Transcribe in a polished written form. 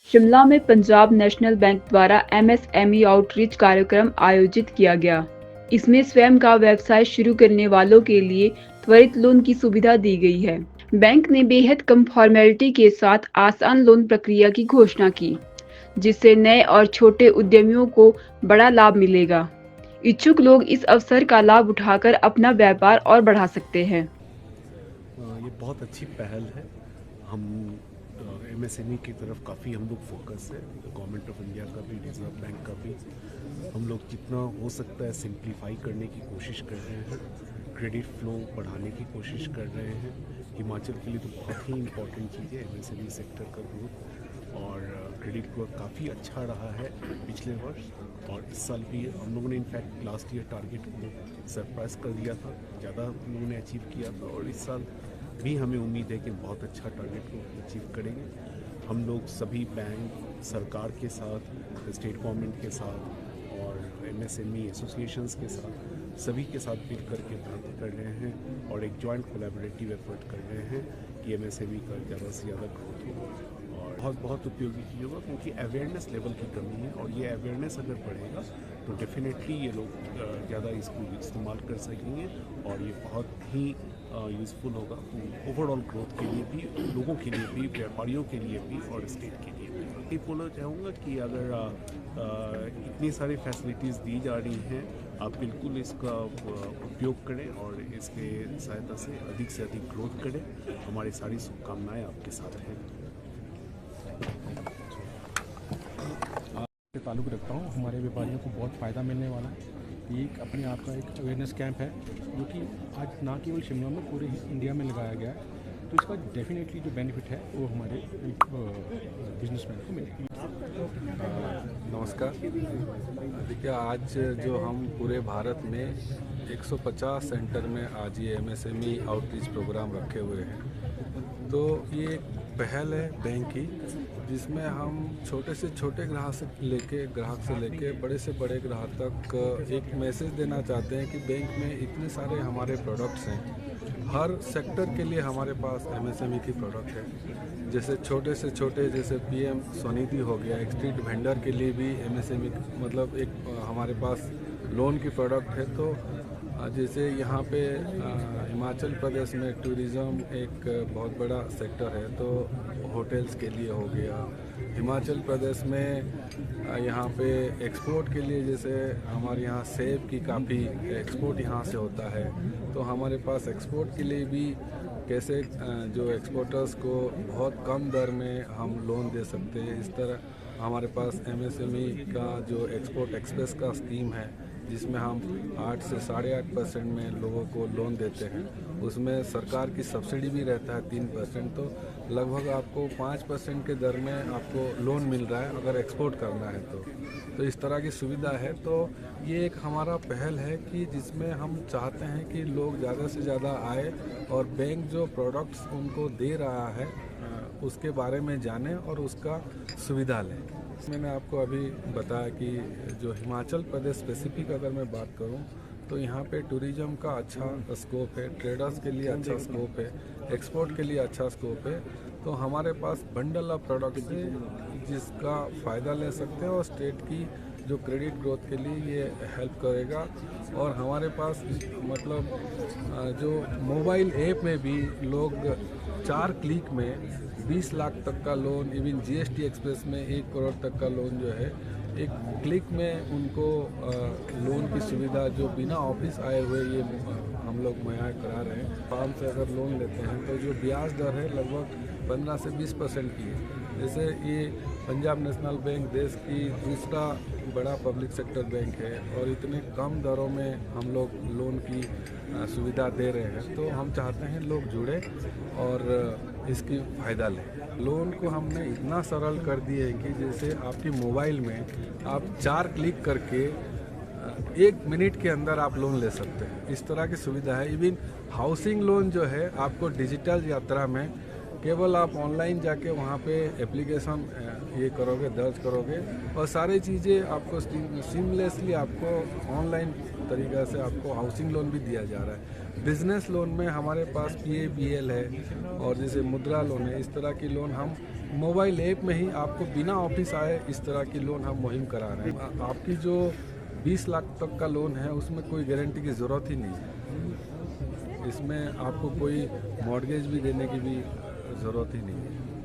शिमला में Punjab national bank द्वारा MSME outreach कार्यक्रम आयोजित किया गया। इसमें स्वयं का व्यवसाय शुरू करने वालों के लिए त्वरित लोन की सुविधा दी गई है। बैंक ने बेहद कम फॉर्मेलिटी के साथ आसान लोन प्रक्रिया की घोषणा की, जिससे नए और छोटे उद्यमियों को बड़ा लाभ मिलेगा। इच्छुक लोग इस अवसर का लाभ उठाकर अपना व्यापार और बढ़ा सकते हैं। ये बहुत अच्छी पहल है। हम एमएसएमई की तरफ काफ़ी हम लोग फोकस है, गवर्नमेंट ऑफ इंडिया का भी, रिजर्व बैंक का भी। हम लोग जितना हो सकता है सिंप्लीफाई करने की कोशिश कर रहे हैं, क्रेडिट फ्लो बढ़ाने की कोशिश कर रहे हैं। हिमाचल के लिए तो बहुत ही इम्पोर्टेंट चीज़ है एमएसएमई सेक्टर का ग्रोथ, और क्रेडिट ग्रोथ काफ़ी अच्छा रहा है पिछले वर्ष, और इस साल भी हम लोगों ने इनफैक्ट लास्ट ईयर टारगेट को सरप्राइज कर दिया था, ज़्यादा हम लोगों ने अचीव किया था, और इस साल भी हमें उम्मीद है कि बहुत अच्छा टारगेट को अचीव करेंगे। हम लोग सभी बैंक, सरकार के साथ, स्टेट गवर्नमेंट के साथ और एमएसएमई एसोसिएशंस के साथ, सभी के साथ मिल करके बातें कर रहे हैं और एक जॉइंट कोलैबोरेटिव एफर्ट कर रहे हैं कि एमएसएमई का ज़्यादा से ज़्यादा ग्रोथ हो, और बहुत बहुत उपयोगी चीज़ होगा, क्योंकि अवेयरनेस लेवल की कमी है, और ये अवेयरनेस अगर बढ़ेगा तो डेफिनेटली ये लोग ज़्यादा इसको इस्तेमाल कर सकेंगे, और ये बहुत ही यूज़फुल होगा ओवरऑल ग्रोथ के लिए भी, लोगों के लिए भी, व्यापारियों के लिए भी और स्टेट के लिए भी। ये बोलना चाहूँगा कि अगर इतनी सारी फैसिलिटीज़ दी जा रही हैं, आप बिल्कुल इसका उपयोग करें और इसके सहायता से अधिक ग्रोथ करें। हमारी सारी शुभकामनाएं आपके साथ हैं। से ताल्लुक़ रखता हूँ, हमारे व्यापारियों को बहुत फ़ायदा मिलने वाला है। ये एक अपने आप का एक अवेयरनेस कैंप है, जो कि आज ना केवल शिमला में, पूरे इंडिया में लगाया गया है। तो इसका डेफिनेटली जो बेनिफिट है वो हमारे बिजनेसमैन को मिलेगी। नमस्कार। देखिए, आज जो हम पूरे भारत में 150 सेंटर में आज ये एमएसएमई आउटरीच प्रोग्राम रखे हुए हैं, तो ये एक पहल है बैंक की, जिसमें हम छोटे से छोटे ग्राहक से लेके बड़े से बड़े ग्राहक तक एक मैसेज देना चाहते हैं कि बैंक में इतने सारे हमारे प्रोडक्ट्स हैं। हर सेक्टर के लिए हमारे पास एमएसएमई की प्रोडक्ट है। जैसे छोटे से छोटे, जैसे पीएम स्वनिधि हो गया, एक स्ट्रीट वेंडर के लिए भी एमएसएमई मतलब एक हमारे पास लोन की प्रोडक्ट है। तो जैसे यहाँ पे हिमाचल प्रदेश में टूरिज़्म एक बहुत बड़ा सेक्टर है, तो होटल्स के लिए हो गया। हिमाचल प्रदेश में यहाँ पे एक्सपोर्ट के लिए, जैसे हमारे यहाँ सेब की काफ़ी एक्सपोर्ट यहाँ से होता है, तो हमारे पास एक्सपोर्ट के लिए भी कैसे जो एक्सपोर्टर्स को बहुत कम दर में हम लोन दे सकते हैं। इस तरह हमारे पास एमएसएमई का जो एक्सपोर्ट एक्सप्रेस का स्कीम है, जिसमें हम 8 से 8.5% में लोगों को लोन देते हैं। उसमें सरकार की सब्सिडी भी रहता है 3%, तो लगभग आपको 5% के दर में आपको लोन मिल रहा है अगर एक्सपोर्ट करना है तो इस तरह की सुविधा है। तो ये एक हमारा पहल है कि जिसमें हम चाहते हैं कि लोग ज़्यादा से ज़्यादा आए और बैंक जो प्रोडक्ट्स उनको दे रहा है उसके बारे में जानें और उसका सुविधा लें। मैंने आपको अभी बताया कि जो हिमाचल प्रदेश स्पेसिफिक अगर मैं बात करूं, तो यहाँ पे टूरिज़्म का अच्छा स्कोप है, ट्रेडर्स के लिए अच्छा स्कोप है, एक्सपोर्ट के लिए अच्छा स्कोप है। तो हमारे पास बंडल ऑफ प्रोडक्ट्स है जिसका फ़ायदा ले सकते हैं, और स्टेट की जो क्रेडिट ग्रोथ के लिए ये हेल्प करेगा। और हमारे पास मतलब जो मोबाइल ऐप में भी लोग 4 क्लिक में 20 लाख तक का लोन, इवन जीएसटी एक्सप्रेस में 1 करोड़ तक का लोन जो है, एक क्लिक में उनको लोन की सुविधा जो बिना ऑफिस आए हुए ये हम लोग मुहैया करा रहे हैं। फार्म से अगर लोन लेते हैं तो जो ब्याज दर है लगभग 15 से 20% की है। जैसे ये पंजाब नेशनल बैंक देश की दूसरा बड़ा पब्लिक सेक्टर बैंक है, और इतने कम दरों में हम लोग लोन की सुविधा दे रहे हैं। तो हम चाहते हैं लोग जुड़े और इसकी फ़ायदा लें। लोन को हमने इतना सरल कर दिए कि जैसे आपकी मोबाइल में आप 4 क्लिक करके 1 मिनट के अंदर आप लोन ले सकते हैं। इस तरह की सुविधा है। इवन हाउसिंग लोन जो है आपको डिजिटल यात्रा में केवल आप ऑनलाइन जाके वहाँ पे एप्लीकेशन ये करोगे, दर्ज करोगे, और सारी चीज़ें आपको सीमलेसली आपको ऑनलाइन तरीक़ा से आपको हाउसिंग लोन भी दिया जा रहा है। बिज़नेस लोन में हमारे पास PABL है, और जैसे मुद्रा लोन है, इस तरह की लोन हम मोबाइल ऐप में ही आपको बिना ऑफिस आए इस तरह की लोन हम मुहिम करा रहे हैं। आपकी जो 20 लाख तक का लोन है उसमें कोई गारंटी की ज़रूरत ही नहीं है। इसमें आपको कोई मॉर्गेज भी देने की भी ज़रूरत ही नहीं है।